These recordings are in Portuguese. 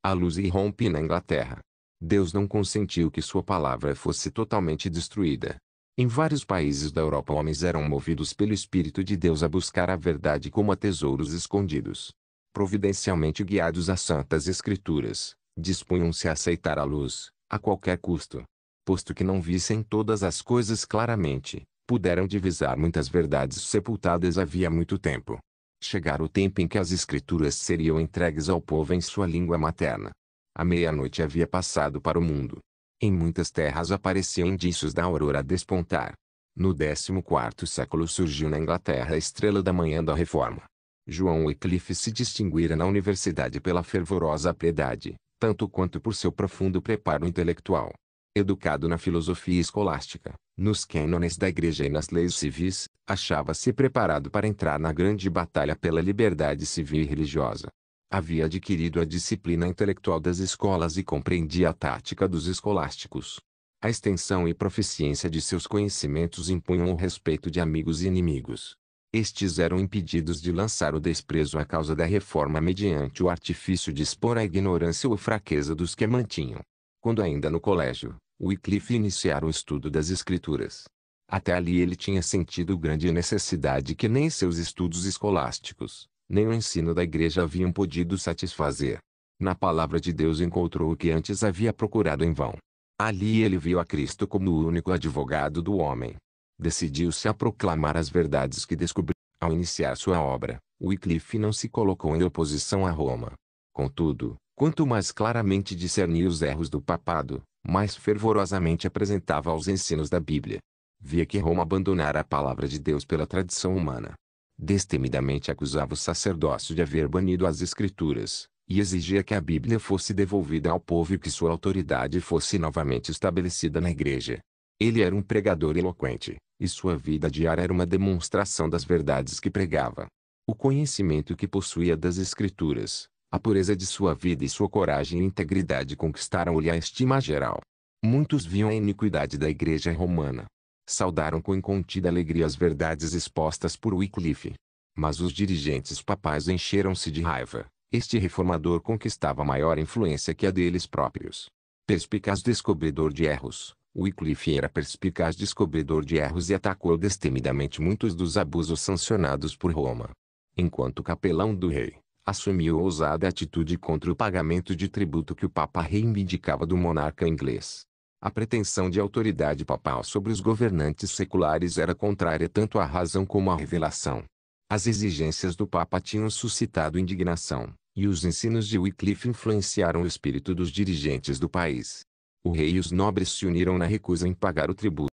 A luz irrompe na Inglaterra. Deus não consentiu que sua palavra fosse totalmente destruída. Em vários países da Europa homens eram movidos pelo Espírito de Deus a buscar a verdade como a tesouros escondidos. Providencialmente guiados às Santas Escrituras, dispunham-se a aceitar a luz, a qualquer custo. Posto que não vissem todas as coisas claramente, puderam divisar muitas verdades sepultadas havia muito tempo. Chegara o tempo em que as Escrituras seriam entregues ao povo em sua língua materna. A meia-noite havia passado para o mundo. Em muitas terras apareciam indícios da aurora a despontar. No 14º século surgiu na Inglaterra a estrela da manhã da Reforma. João Wycliffe se distinguira na universidade pela fervorosa piedade, tanto quanto por seu profundo preparo intelectual. Educado na filosofia escolástica, nos cânones da Igreja e nas leis civis, achava-se preparado para entrar na grande batalha pela liberdade civil e religiosa. Havia adquirido a disciplina intelectual das escolas e compreendia a tática dos escolásticos. A extensão e proficiência de seus conhecimentos impunham o respeito de amigos e inimigos. Estes eram impedidos de lançar o desprezo à causa da reforma mediante o artifício de expor a ignorância ou fraqueza dos que a mantinham. Quando ainda no colégio, Wycliffe iniciara o estudo das Escrituras. Até ali ele tinha sentido grande necessidade que nem seus estudos escolásticos, nem o ensino da igreja haviam podido satisfazer. Na palavra de Deus encontrou o que antes havia procurado em vão. Ali ele viu a Cristo como o único advogado do homem. Decidiu-se a proclamar as verdades que descobriu. Ao iniciar sua obra, Wycliffe não se colocou em oposição a Roma. Contudo, quanto mais claramente discernia os erros do papado, mais fervorosamente apresentava os ensinos da Bíblia. Via que Roma abandonara a palavra de Deus pela tradição humana. Destemidamente acusava o sacerdócio de haver banido as Escrituras, e exigia que a Bíblia fosse devolvida ao povo e que sua autoridade fosse novamente estabelecida na Igreja. Ele era um pregador eloquente, e sua vida diária era uma demonstração das verdades que pregava. O conhecimento que possuía das Escrituras, a pureza de sua vida e sua coragem e integridade conquistaram-lhe a estima geral. Muitos viam a iniquidade da Igreja romana. Saudaram com incontida alegria as verdades expostas por Wycliffe. Mas os dirigentes papais encheram-se de raiva. Este reformador conquistava maior influência que a deles próprios. Perspicaz descobridor de erros, Wycliffe era perspicaz descobridor de erros e atacou destemidamente muitos dos abusos sancionados por Roma. Enquanto capelão do rei, assumiu ousada atitude contra o pagamento de tributo que o Papa reivindicava do monarca inglês. A pretensão de autoridade papal sobre os governantes seculares era contrária tanto à razão como à revelação. As exigências do Papa tinham suscitado indignação, e os ensinos de Wycliffe influenciaram o espírito dos dirigentes do país. O rei e os nobres se uniram na recusa em pagar o tributo.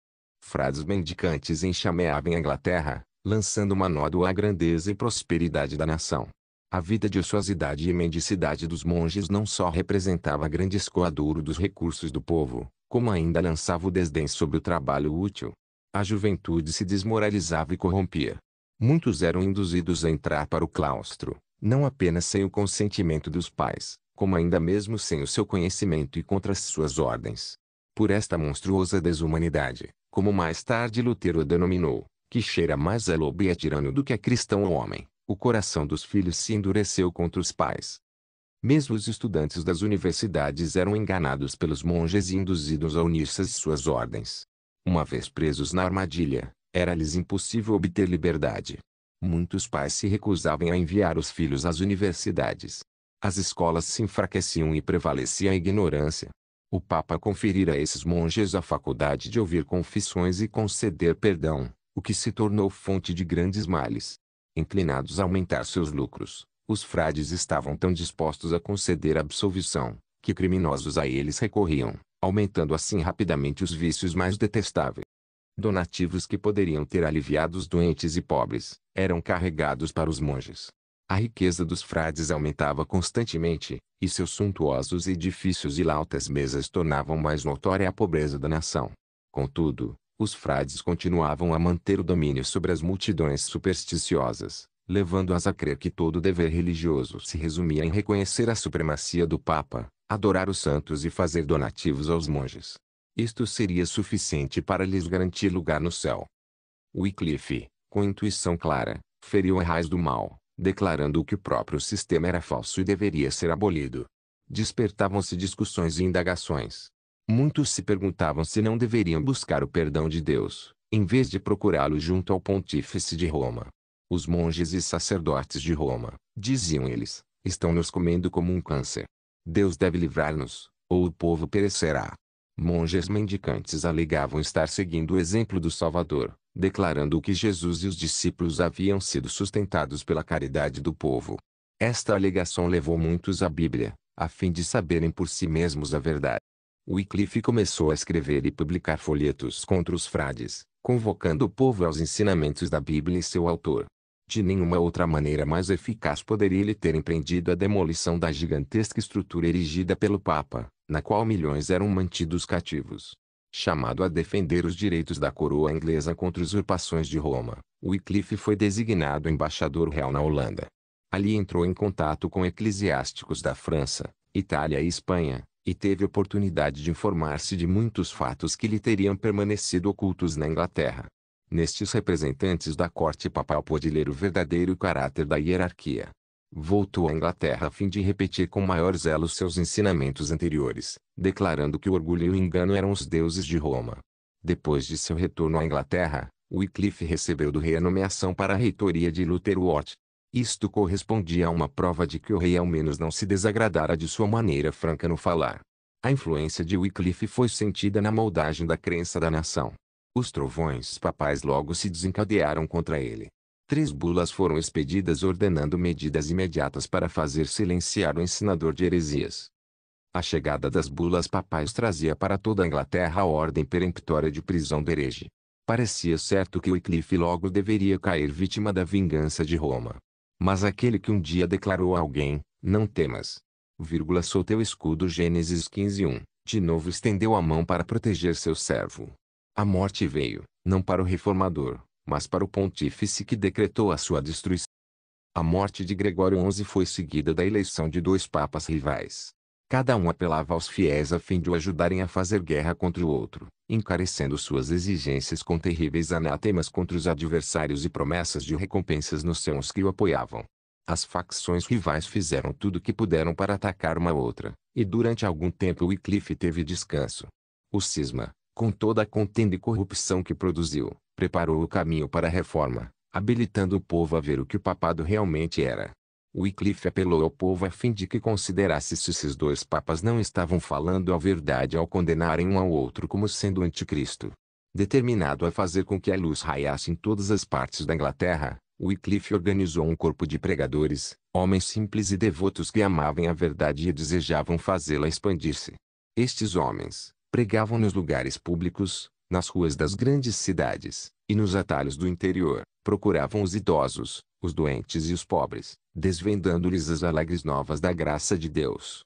Frades mendicantes enxameavam a Inglaterra, lançando uma nódoa à grandeza e prosperidade da nação. A vida de ociosidade e mendicidade dos monges não só representava grande escoadouro dos recursos do povo, como ainda lançava o desdém sobre o trabalho útil. A juventude se desmoralizava e corrompia. Muitos eram induzidos a entrar para o claustro, não apenas sem o consentimento dos pais, como ainda mesmo sem o seu conhecimento e contra as suas ordens. Por esta monstruosa desumanidade, como mais tarde Lutero a denominou, que cheira mais a lobo e a tirano do que a cristão ou homem, o coração dos filhos se endureceu contra os pais. Mesmo os estudantes das universidades eram enganados pelos monges e induzidos a unir-se às suas ordens. Uma vez presos na armadilha, era-lhes impossível obter liberdade. Muitos pais se recusavam a enviar os filhos às universidades. As escolas se enfraqueciam e prevalecia a ignorância. O Papa conferira a esses monges a faculdade de ouvir confissões e conceder perdão, o que se tornou fonte de grandes males. Inclinados a aumentar seus lucros, os frades estavam tão dispostos a conceder absolvição, que criminosos a eles recorriam, aumentando assim rapidamente os vícios mais detestáveis. Donativos que poderiam ter aliviado os doentes e pobres, eram carregados para os monges. A riqueza dos frades aumentava constantemente, e seus suntuosos edifícios e lautas mesas tornavam mais notória a pobreza da nação. Contudo, os frades continuavam a manter o domínio sobre as multidões supersticiosas, levando-as a crer que todo dever religioso se resumia em reconhecer a supremacia do Papa, adorar os santos e fazer donativos aos monges. Isto seria suficiente para lhes garantir lugar no céu. Wycliffe, com intuição clara, feriu a raiz do mal, declarando que o próprio sistema era falso e deveria ser abolido. despertavam-se discussões e indagações. Muitos se perguntavam se não deveriam buscar o perdão de Deus, em vez de procurá-lo junto ao pontífice de Roma. Os monges e sacerdotes de Roma, diziam eles, estão nos comendo como um câncer. Deus deve livrar-nos, ou o povo perecerá. Monges mendicantes alegavam estar seguindo o exemplo do Salvador, declarando que Jesus e os discípulos haviam sido sustentados pela caridade do povo. Esta alegação levou muitos à Bíblia, a fim de saberem por si mesmos a verdade. Wycliffe começou a escrever e publicar folhetos contra os frades, convocando o povo aos ensinamentos da Bíblia e seu autor. De nenhuma outra maneira mais eficaz poderia ele ter empreendido a demolição da gigantesca estrutura erigida pelo Papa, na qual milhões eram mantidos cativos. Chamado a defender os direitos da coroa inglesa contra usurpações de Roma, Wycliffe foi designado embaixador real na Holanda. Ali entrou em contato com eclesiásticos da França, Itália e Espanha, e teve oportunidade de informar-se de muitos fatos que lhe teriam permanecido ocultos na Inglaterra. Nestes representantes da corte papal pôde ler o verdadeiro caráter da hierarquia. Voltou à Inglaterra a fim de repetir com maior zelo seus ensinamentos anteriores, declarando que o orgulho e o engano eram os deuses de Roma. Depois de seu retorno à Inglaterra, Wycliffe recebeu do rei a nomeação para a reitoria de Lutherworth. Isto correspondia a uma prova de que o rei ao menos não se desagradara de sua maneira franca no falar. A influência de Wycliffe foi sentida na moldagem da crença da nação. Os trovões papais logo se desencadearam contra ele. 3 bulas foram expedidas ordenando medidas imediatas para fazer silenciar o ensinador de heresias. A chegada das bulas papais trazia para toda a Inglaterra a ordem peremptória de prisão do herege. Parecia certo que Wycliffe logo deveria cair vítima da vingança de Roma. Mas aquele que um dia declarou a alguém, não temas, sou teu escudo Gênesis 15:1, de novo estendeu a mão para proteger seu servo. A morte veio, não para o reformador, mas para o pontífice que decretou a sua destruição. A morte de Gregório XI foi seguida da eleição de 2 papas rivais. Cada um apelava aos fiéis a fim de o ajudarem a fazer guerra contra o outro, encarecendo suas exigências com terríveis anatemas contra os adversários e promessas de recompensas nos seus que o apoiavam. As facções rivais fizeram tudo o que puderam para atacar uma outra, e durante algum tempo Wycliffe teve descanso. O cisma, com toda a contenda e corrupção que produziu, preparou o caminho para a reforma, habilitando o povo a ver o que o papado realmente era. Wycliffe apelou ao povo a fim de que considerasse se esses 2 papas não estavam falando a verdade ao condenarem um ao outro como sendo o anticristo. Determinado a fazer com que a luz raiasse em todas as partes da Inglaterra, Wycliffe organizou um corpo de pregadores, homens simples e devotos que amavam a verdade e desejavam fazê-la expandir-se. Estes homens pregavam nos lugares públicos, nas ruas das grandes cidades, e nos atalhos do interior, procuravam os idosos, os doentes e os pobres, desvendando-lhes as alegres novas da graça de Deus.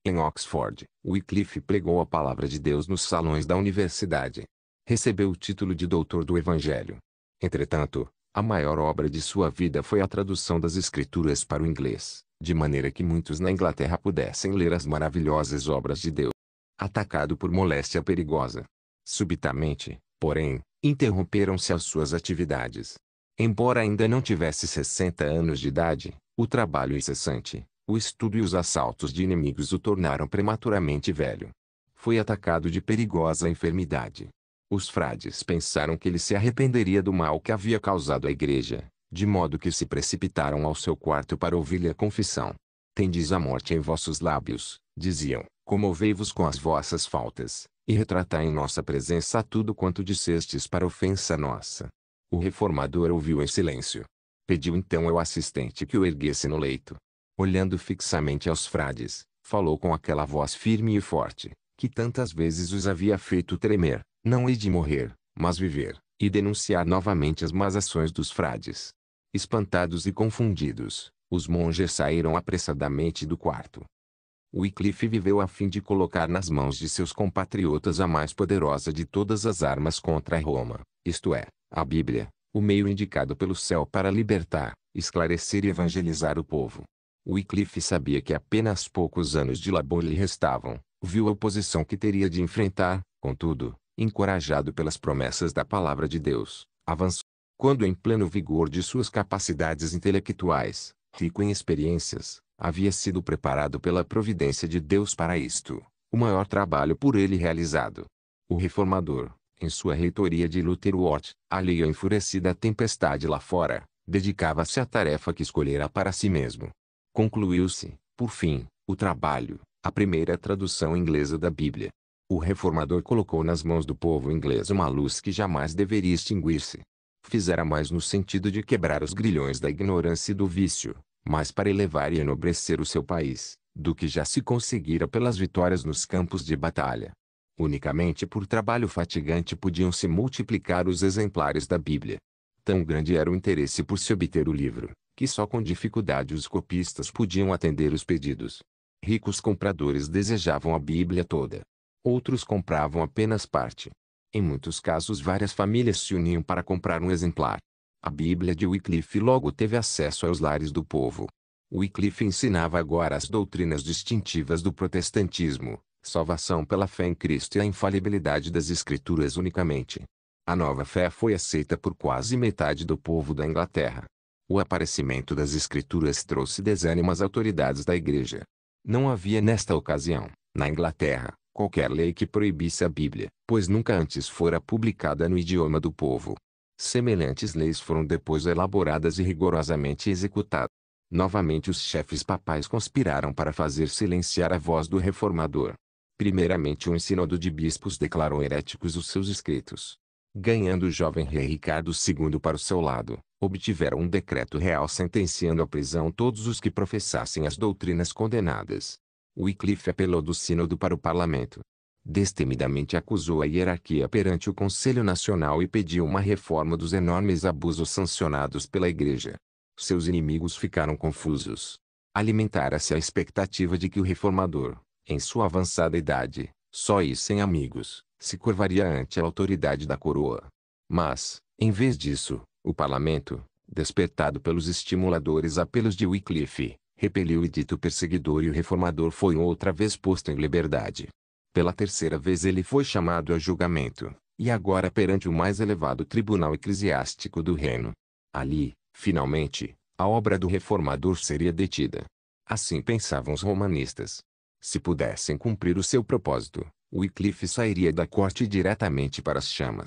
Em Oxford, Wycliffe pregou a palavra de Deus nos salões da universidade. Recebeu o título de doutor do Evangelho. Entretanto, a maior obra de sua vida foi a tradução das Escrituras para o inglês, de maneira que muitos na Inglaterra pudessem ler as maravilhosas obras de Deus. Atacado por moléstia perigosa. Subitamente, porém, interromperam-se as suas atividades. Embora ainda não tivesse 60 anos de idade, o trabalho incessante, o estudo e os assaltos de inimigos o tornaram prematuramente velho. Foi atacado de perigosa enfermidade. Os frades pensaram que ele se arrependeria do mal que havia causado à igreja, de modo que se precipitaram ao seu quarto para ouvir-lhe a confissão. Tendes a morte em vossos lábios, diziam, comovei-vos com as vossas faltas, e retratai em nossa presença tudo quanto dissestes para ofensa nossa. O reformador ouviu em silêncio. Pediu então ao assistente que o erguesse no leito. Olhando fixamente aos frades, falou com aquela voz firme e forte, que tantas vezes os havia feito tremer, não hei de morrer, mas viver, e denunciar novamente as más ações dos frades. Espantados e confundidos, os monges saíram apressadamente do quarto. Wycliffe viveu a fim de colocar nas mãos de seus compatriotas a mais poderosa de todas as armas contra Roma, isto é, a Bíblia, o meio indicado pelo céu para libertar, esclarecer e evangelizar o povo. Wycliffe sabia que apenas poucos anos de labor lhe restavam, viu a oposição que teria de enfrentar, contudo, encorajado pelas promessas da palavra de Deus, avançou. Quando em pleno vigor de suas capacidades intelectuais, rico em experiências, Havia sido preparado pela providência de Deus para isto, o maior trabalho por ele realizado. O reformador, em sua reitoria de Lutherworth, alheio à enfurecida tempestade lá fora, dedicava-se à tarefa que escolhera para si mesmo. Concluiu-se, por fim, o trabalho, a primeira tradução inglesa da Bíblia. O reformador colocou nas mãos do povo inglês uma luz que jamais deveria extinguir-se. Fizera mais no sentido de quebrar os grilhões da ignorância e do vício, mais para elevar e enobrecer o seu país, do que já se conseguira pelas vitórias nos campos de batalha. Unicamente por trabalho fatigante podiam-se multiplicar os exemplares da Bíblia. Tão grande era o interesse por se obter o livro, que só com dificuldade os copistas podiam atender os pedidos. Ricos compradores desejavam a Bíblia toda. Outros compravam apenas parte. Em muitos casos várias famílias se uniam para comprar um exemplar. A Bíblia de Wycliffe logo teve acesso aos lares do povo. Wycliffe ensinava agora as doutrinas distintivas do protestantismo, salvação pela fé em Cristo e a infalibilidade das Escrituras unicamente. A nova fé foi aceita por quase metade do povo da Inglaterra. O aparecimento das Escrituras trouxe desânimo às autoridades da Igreja. Não havia nesta ocasião, na Inglaterra, qualquer lei que proibisse a Bíblia, pois nunca antes fora publicada no idioma do povo. Semelhantes leis foram depois elaboradas e rigorosamente executadas. Novamente os chefes papais conspiraram para fazer silenciar a voz do reformador. Primeiramente um sínodo de bispos declarou heréticos os seus escritos. Ganhando o jovem rei Ricardo II para o seu lado, obtiveram um decreto real sentenciando à prisão todos os que professassem as doutrinas condenadas. Wycliffe apelou do sínodo para o parlamento. Destemidamente acusou a hierarquia perante o Conselho Nacional e pediu uma reforma dos enormes abusos sancionados pela Igreja. Seus inimigos ficaram confusos. Alimentara-se a expectativa de que o reformador, em sua avançada idade, só e sem amigos, se curvaria ante a autoridade da coroa. Mas, em vez disso, o parlamento, despertado pelos estimuladores apelos de Wycliffe, repeliu o dito perseguidor e o reformador foi outra vez posto em liberdade. Pela terceira vez ele foi chamado a julgamento, e agora perante o mais elevado tribunal eclesiástico do reino. Ali, finalmente, a obra do reformador seria detida. Assim pensavam os romanistas. Se pudessem cumprir o seu propósito, Wycliffe sairia da corte diretamente para as chamas.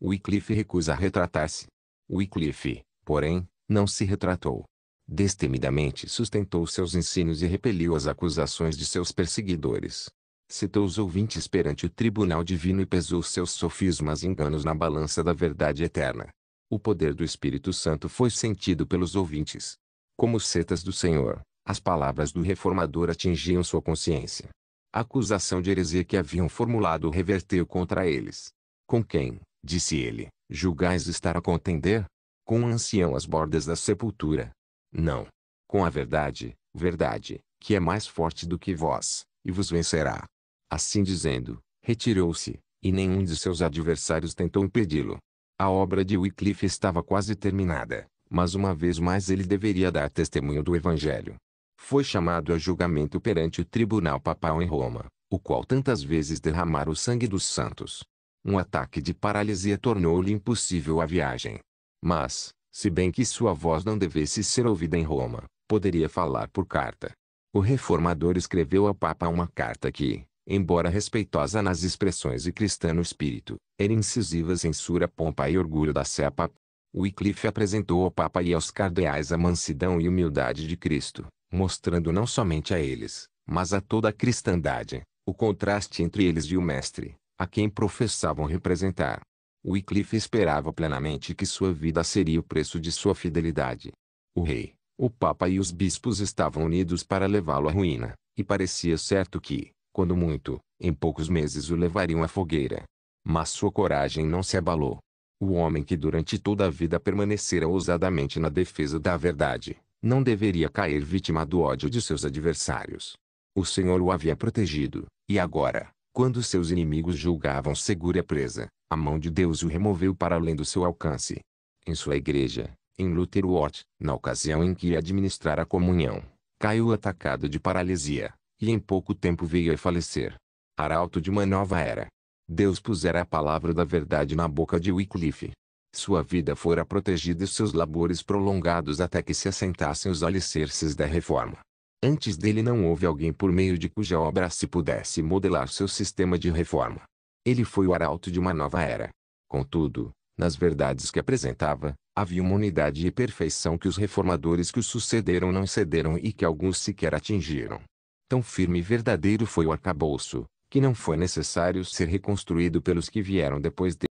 Wycliffe recusa retratar-se. Wycliffe, porém, não se retratou. Destemidamente sustentou seus ensinos e repeliu as acusações de seus perseguidores. Citou os ouvintes perante o tribunal divino e pesou seus sofismas e enganos na balança da verdade eterna. O poder do Espírito Santo foi sentido pelos ouvintes. Como setas do Senhor, as palavras do reformador atingiam sua consciência. A acusação de heresia que haviam formulado reverteu contra eles. Com quem, disse ele, julgais estar a contender? Com um ancião às bordas da sepultura. Não. Com a verdade, verdade, que é mais forte do que vós, e vos vencerá. Assim dizendo, retirou-se, e nenhum de seus adversários tentou impedi-lo. A obra de Wycliffe estava quase terminada, mas uma vez mais ele deveria dar testemunho do Evangelho. Foi chamado a julgamento perante o tribunal papal em Roma, o qual tantas vezes derramara o sangue dos santos. Um ataque de paralisia tornou-lhe impossível a viagem. Mas, se bem que sua voz não devesse ser ouvida em Roma, poderia falar por carta. O reformador escreveu ao Papa uma carta que, embora respeitosa nas expressões e cristã no espírito, era incisiva em sua pompa e orgulho da sé papal. Wycliffe apresentou ao Papa e aos cardeais a mansidão e humildade de Cristo, mostrando não somente a eles, mas a toda a cristandade, o contraste entre eles e o Mestre, a quem professavam representar. Wycliffe esperava plenamente que sua vida seria o preço de sua fidelidade. O rei, o Papa e os bispos estavam unidos para levá-lo à ruína, e parecia certo que, quando muito, em poucos meses o levariam à fogueira. Mas sua coragem não se abalou. O homem que durante toda a vida permanecera ousadamente na defesa da verdade, não deveria cair vítima do ódio de seus adversários. O Senhor o havia protegido, e agora, quando seus inimigos julgavam segura a presa, a mão de Deus o removeu para além do seu alcance. Em sua igreja, em Lutherworth, na ocasião em que ia administrar a comunhão, caiu atacado de paralisia, e em pouco tempo veio a falecer. Arauto de uma nova era. Deus pusera a palavra da verdade na boca de Wycliffe. Sua vida fora protegida e seus labores prolongados até que se assentassem os alicerces da reforma. Antes dele não houve alguém por meio de cuja obra se pudesse modelar seu sistema de reforma. Ele foi o arauto de uma nova era. Contudo, nas verdades que apresentava, havia uma unidade e perfeição que os reformadores que o sucederam não excederam e que alguns sequer atingiram. Tão firme e verdadeiro foi o arcabouço, que não foi necessário ser reconstruído pelos que vieram depois dele.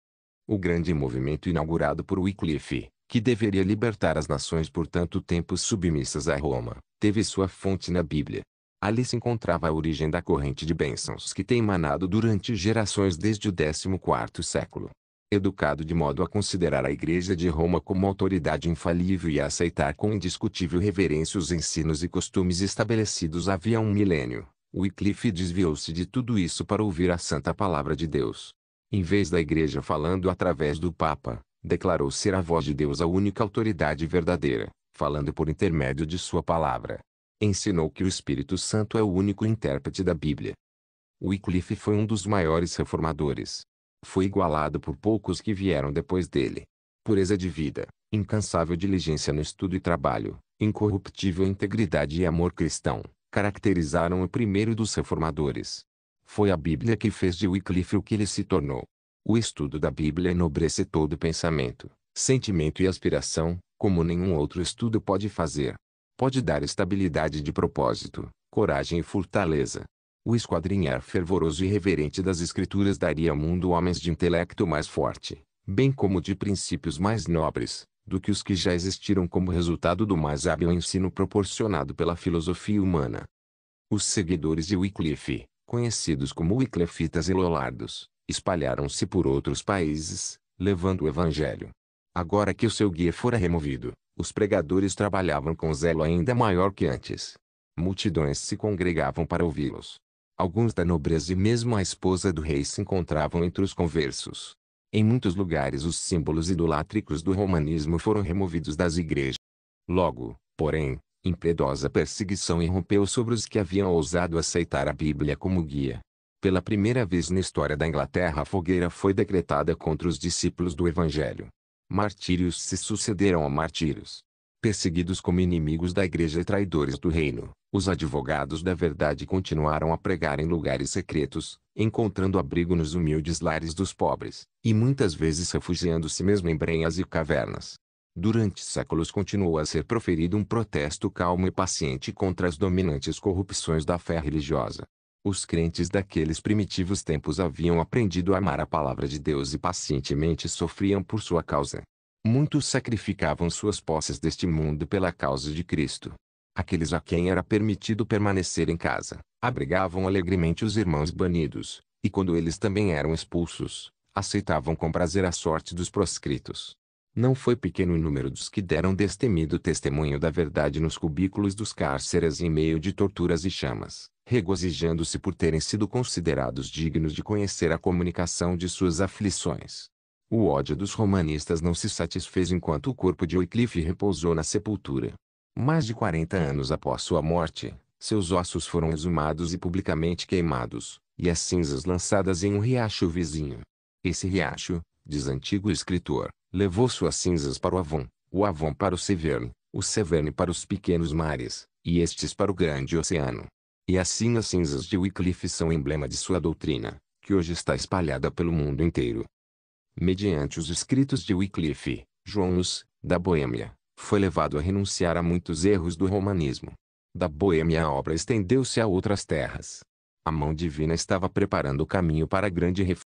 O grande movimento inaugurado por Wycliffe, que deveria libertar as nações por tanto tempo submissas a Roma, teve sua fonte na Bíblia. Ali se encontrava a origem da corrente de bênçãos que tem emanado durante gerações desde o 14º século. Educado de modo a considerar a Igreja de Roma como autoridade infalível e a aceitar com indiscutível reverência os ensinos e costumes estabelecidos havia um milênio, Wycliffe desviou-se de tudo isso para ouvir a santa palavra de Deus. Em vez da Igreja falando através do Papa, declarou ser a voz de Deus a única autoridade verdadeira, falando por intermédio de sua palavra. Ensinou que o Espírito Santo é o único intérprete da Bíblia. Wycliffe foi um dos maiores reformadores. Foi igualado por poucos que vieram depois dele. Pureza de vida, incansável diligência no estudo e trabalho, incorruptível integridade e amor cristão, caracterizaram o primeiro dos reformadores. Foi a Bíblia que fez de Wycliffe o que ele se tornou. O estudo da Bíblia enobrece todo pensamento, sentimento e aspiração, como nenhum outro estudo pode fazer. Pode dar estabilidade de propósito, coragem e fortaleza. O esquadrinhar fervoroso e reverente das Escrituras daria ao mundo homens de intelecto mais forte, bem como de princípios mais nobres, do que os que já existiram como resultado do mais hábil ensino proporcionado pela filosofia humana. Os seguidores de Wycliffe, conhecidos como Wycliffitas e Lollardos, espalharam-se por outros países, levando o Evangelho. Agora que o seu guia fora removido, os pregadores trabalhavam com zelo ainda maior que antes. Multidões se congregavam para ouvi-los. Alguns da nobreza e mesmo a esposa do rei se encontravam entre os conversos. Em muitos lugares os símbolos idolátricos do romanismo foram removidos das igrejas. Logo, porém, impiedosa perseguição irrompeu sobre os que haviam ousado aceitar a Bíblia como guia. Pela primeira vez na história da Inglaterra a fogueira foi decretada contra os discípulos do Evangelho. Martírios se sucederam a martírios. Perseguidos como inimigos da igreja e traidores do reino, os advogados da verdade continuaram a pregar em lugares secretos, encontrando abrigo nos humildes lares dos pobres, e muitas vezes refugiando-se mesmo em brenhas e cavernas. Durante séculos continuou a ser proferido um protesto calmo e paciente contra as dominantes corrupções da fé religiosa. Os crentes daqueles primitivos tempos haviam aprendido a amar a palavra de Deus e pacientemente sofriam por sua causa. Muitos sacrificavam suas posses deste mundo pela causa de Cristo. Aqueles a quem era permitido permanecer em casa, abrigavam alegremente os irmãos banidos, e quando eles também eram expulsos, aceitavam com prazer a sorte dos proscritos. Não foi pequeno o número dos que deram destemido testemunho da verdade nos cubículos dos cárceres em meio de torturas e chamas, regozijando-se por terem sido considerados dignos de conhecer a comunicação de suas aflições. O ódio dos romanistas não se satisfez enquanto o corpo de Wycliffe repousou na sepultura. Mais de 40 anos após sua morte, seus ossos foram exumados e publicamente queimados, e as cinzas lançadas em um riacho vizinho. Esse riacho, diz antigo escritor, levou suas cinzas para o Avon para o Severn para os pequenos mares, e estes para o grande oceano. E assim as cinzas de Wycliffe são emblema de sua doutrina, que hoje está espalhada pelo mundo inteiro. Mediante os escritos de Wycliffe, João Hus, da Boêmia, foi levado a renunciar a muitos erros do romanismo. Da Boêmia a obra estendeu-se a outras terras. A mão divina estava preparando o caminho para a grande reforma.